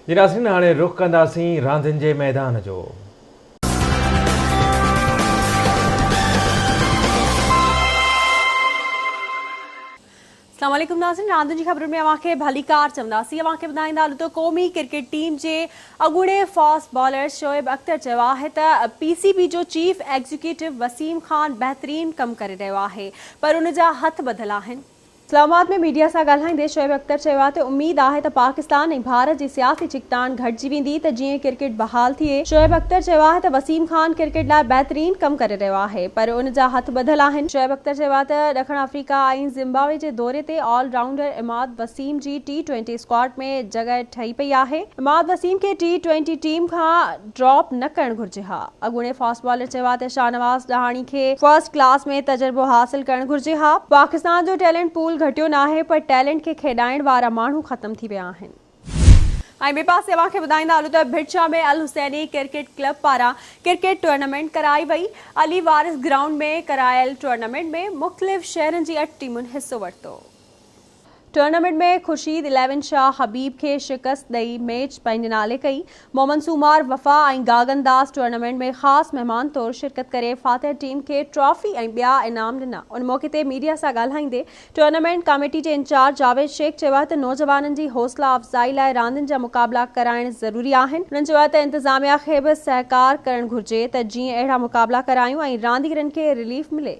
नाज़रीन हाणे रुख़ कंदासीं रांदियुनि जे मैदान जो। अस्सलामुअलैकुम नाज़रीन, रांदियुनि जी ख़बरुनि में अवांखे भलीकार चवंदासीं। अवांखे ॿुधाईंदा हलूं त क़ौमी क्रिकेट टीम जे अॻूणे फास्ट बॉलर शोएब अख्तर चयो आहे त PCB जो चीफ एग्जीक्यूटिव वसीम ख़ान बहितरीन कमु करे रहियो आहे, पर उन जा हथ ॿधल आहिनि। इस्लामाबाद में मीडिया सां ॻाल्हाईंदे शोएब अख्तर चयो आहे त उमीद आहे त पाकिस्तान ऐं भारत जी सियासी चिकतान घटिजी वेंदी त जीअं क्रिकेट बहाल थिए। शोएब अख्तर चयो आहे त वसीम ख़ान क्रिकेट लाइ बहितरीन कमु करे रहियो आहे, पर उन जा हथ ॿधल आहिनि। शोएब अख्तर चयो आहे त ॾखण अफ्रीका ऐं ज़िम्बाब्वे जे दौरे ते ऑल राउंडर इमाद वसीम जी T20 स्क्वाड में जॻह ठही पई आहे। इमाद वसीम खे T20 टीम खां ड्रॉप न करणु घुर्जे हा। अॻूणे फास्ट बॉलर चयो आहे त शाहनवाज़ ॾहाणी खे फर्स्ट क्लास में तजुर्बो हासिल करणु घुर्जे हा। पाकिस्तान जो टैलेंट पूल घटियो न आहे, पर टैलेंट खे खेॾाइण वारा माण्हू ख़तम थी विया आहिनि। ऐं ॿिए पासे अवांखे ॿुधाईंदा हलूं त भिटशा में अल हुसैनी क्रिकेट क्लब पारां क्रिकेट टूर्नामेंट कराई वई। अली वारिस ग्राउंड में करायल टूर्नामेंट में मुख़्तलिफ़ शहरनि जी 8 टीमुनि हिसो वरितो। टूर्नामेंट में खुर्शीद 11 शाह हबीब खे शिकस्त ॾेई मैच पंहिंजे नाले कई। मोहम्मद सूमार वफ़ा ऐं गागन दास टूर्नामेंट में ख़ासि महिमान तौरु शिरकत करे फातिह टीम खे ट्रॉफी ऐं ॿिया इनाम ॾिना। उन मौक़े ते मीडिया सां ॻाल्हाईंदे टूर्नामेंट कमेटी जे इंचार्ज जावेद शेख चयो आहे त नौजवाननि जी हौसला अफ़ज़ाई लाइ रांदियुनि जा मुक़ाबला कराइण ज़रूरी आहिनि। उन्हनि चयो आहे त इंतिज़ामिया खे बि सहकार करणु घुर्जे त जीअं अहिड़ा मुक़ाबला करायूं ऐं रांदीगरनि खे रिलीफ मिले।